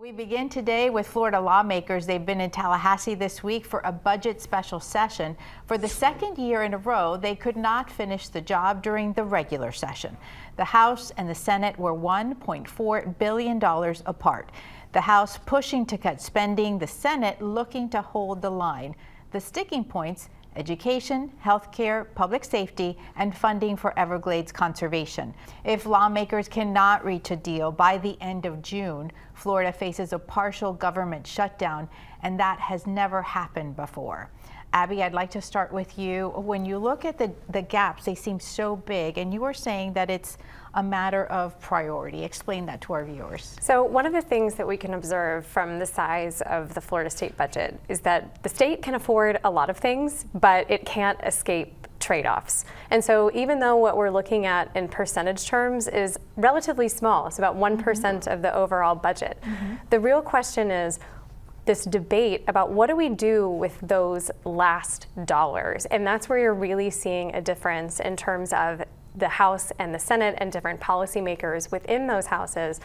We begin today with Florida lawmakers. They've been in Tallahassee this week for a budget special session. For the second year in a row, they could not finish the job during the regular session. The House and the Senate were $1.4 billion apart. The House pushing to cut spending, the Senate looking to hold the line. The sticking points: education, healthcare, public safety, and funding for Everglades conservation. If lawmakers cannot reach a deal by the end of June, Florida faces a partial government shutdown, and that has never happened before. Abby, I'd like to start with you. When you look at the gaps, they seem so big, and you were saying that it's a matter of priority. Explain that to our viewers. So one of the things that we can observe from the size of the Florida state budget is that the state can afford a lot of things, but it can't escape trade-offs. And so even though what we're looking at in percentage terms is relatively small, it's about 1% of the overall budget, the real question is this debate about what do we do with those last dollars. And that's where you're really seeing a difference in terms of the House and the Senate and different policymakers within those houses,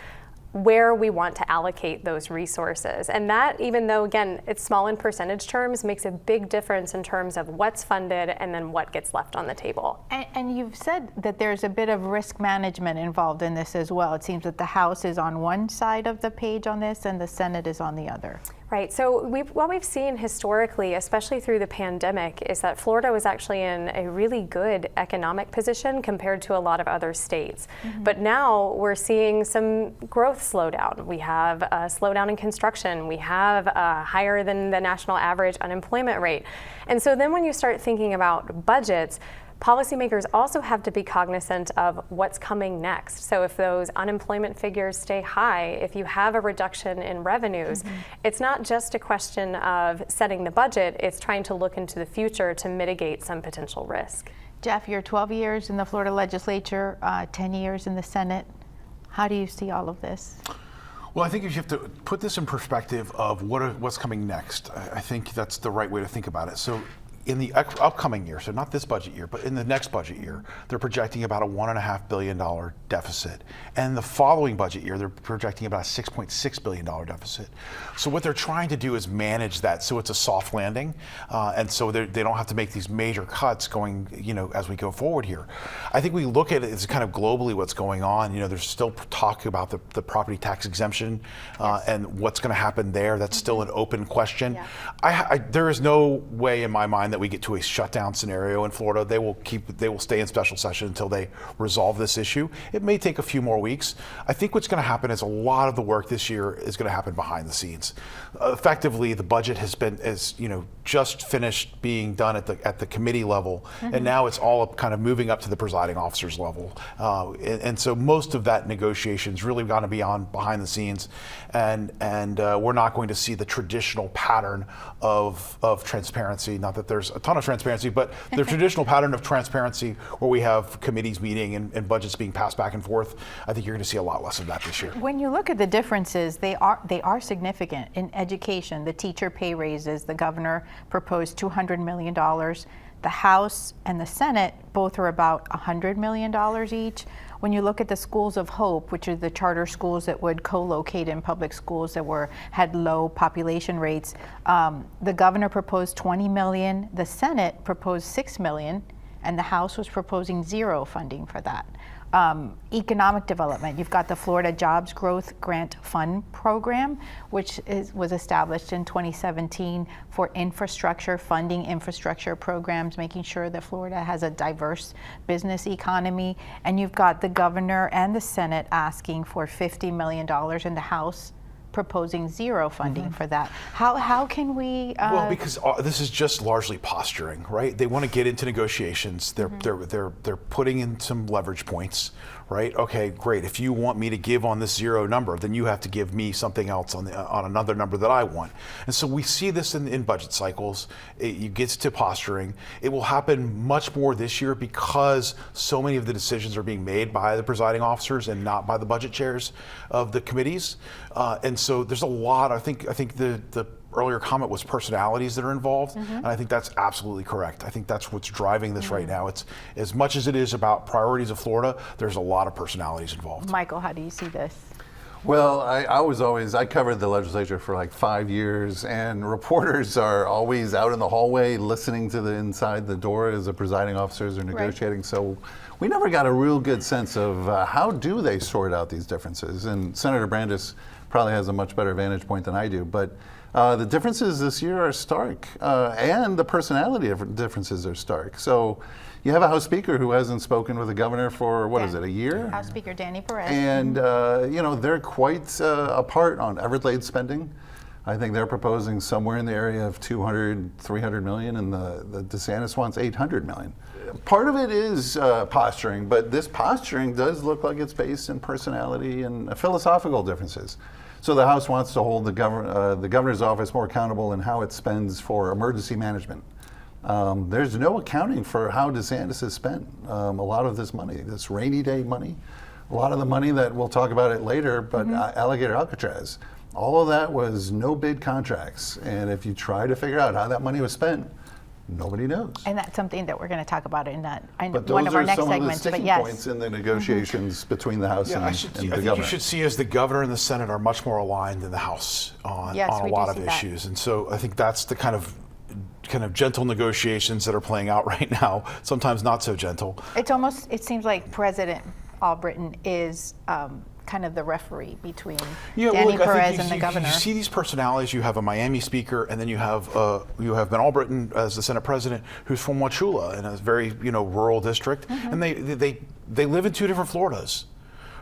where we want to allocate those resources. And that, even though, again, it's small in percentage terms, makes a big difference in terms of what's funded and then what gets left on the table. And you've said that there's a bit of risk management involved in this as well. It seems that the House is on one side of the page on this and the Senate is on the other. Right, so what we've seen historically, especially through the pandemic, is that Florida was actually in a really good economic position compared to a lot of other states. But now we're seeing some growth slowdown. We have a slowdown in construction. We have a higher than the national average unemployment rate. And so then when you start thinking about budgets, policymakers also have to be cognizant of what's coming next. So if those unemployment figures stay high, if you have a reduction in revenues, it's not just a question of setting the budget, it's trying to look into the future to mitigate some potential risk. Jeff, you're 12 years in the Florida Legislature, 10 years in the Senate. How do you see all of this? Well, I think you have to put this in perspective of what's coming next. I think that's the right way to think about it. So in the upcoming year, so not this budget year, but in the next budget year, they're projecting about a $1.5 billion deficit. And the following budget year, they're projecting about a $6.6 billion deficit. So what they're trying to do is manage that so it's a soft landing. And so they don't have to make these major cuts going, as we go forward here. I think we look at it as kind of globally what's going on. There's still talk about the property tax exemption and what's going to happen there. That's still an open question. There is no way in my mind that we get to a shutdown scenario in Florida. They will stay in special session until they resolve this issue. It may take a few more weeks. I think what's going to happen is a lot of the work this year is going to happen behind the scenes. Effectively, the budget has just finished being done at the committee level, and now it's all kind of moving up to the presiding officer's level. And so most of that negotiation is really going to be on behind the scenes, and we're not going to see the traditional pattern of transparency. Not that there's a ton of transparency, but the traditional pattern of transparency where we have committees meeting and budgets being passed back and forth. I think you're going to see a lot less of that this year. When you look at the differences, they are significant. In education, the teacher pay raises, the governor proposed $200 million. The House and the Senate both are about $100 million each. When you look at the schools of hope, which are the charter schools that would co-locate in public schools that had low population rates, the governor proposed $20 million, the Senate proposed $6 million, and the House was proposing zero funding for that. Economic development, you've got the Florida Jobs Growth Grant Fund program, which was established in 2017 for funding infrastructure programs, making sure that Florida has a diverse business economy. And you've got the governor and the Senate asking for $50 million, and the House proposing zero funding for that. How can we? Well, because this is just largely posturing, right? They want to get into negotiations. They're putting in some leverage points, right? Okay, great. If you want me to give on this zero number, then you have to give me something else on another number that I want. And so we see this in budget cycles. It gets to posturing. It will happen much more this year because so many of the decisions are being made by the presiding officers and not by the budget chairs of the committees. And so there's a lot. I think the earlier comment was personalities that are involved, and I think that's absolutely correct. I think that's what's driving this right now. It's as much as it is about priorities of Florida, there's a lot of personalities involved. Michael, how do you see this? Well, I covered the legislature for like 5 years, and reporters are always out in the hallway listening to the inside the door as the presiding officers are negotiating. So we never got a real good sense of how do they sort out these differences. And Senator Brandes probably has a much better vantage point than I do. But the differences this year are stark, and the personality differences are stark. So you have a House Speaker who hasn't spoken with the governor for, a year? House Speaker Danny Perez. And, they're quite apart on Everglades spending. I think they're proposing somewhere in the area of 200, 300 million, and the DeSantis wants 800 million. Part of it is posturing, but this posturing does look like it's based in personality and philosophical differences. So the House wants to hold the governor's office more accountable in how it spends for emergency management. There's no accounting for how DeSantis has spent a lot of this money, this rainy day money, a lot of the money that we'll talk about it later, but Alligator Alcatraz, all of that was no bid contracts. And if you try to figure out how that money was spent, nobody knows. And that's something that we're going to talk about in But one of our next those are some segments. of the sticking points in the negotiations between the House and I the think governor. you should see as the governor and the Senate are much more aligned than the House on a we do lot of see that. issues. And so I think that's the kind of gentle negotiations that are playing out right now, sometimes not so gentle. It seems like President Albritton is kind of the referee between Danny Perez and the governor. You see these personalities. You have a Miami speaker, and then you have Ben Albritton as the Senate president, who's from Wauchula in a very rural district, and they live in two different Floridas.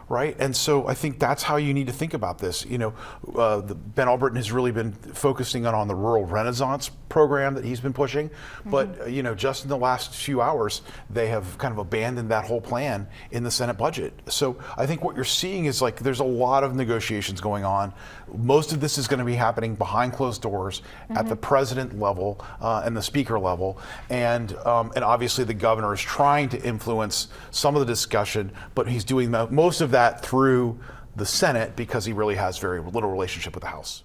Right, and so I think that's how you need to think about this. Ben Albritton has really been focusing on the Rural Renaissance program that he's been pushing, but just in the last few hours, they have kind of abandoned that whole plan in the Senate budget. So I think what you're seeing is there's a lot of negotiations going on. Most of this is going to be happening behind closed doors at the president level and the speaker level, and obviously the governor is trying to influence some of the discussion, but he's doing most of that through the Senate because he really has very little relationship with the House.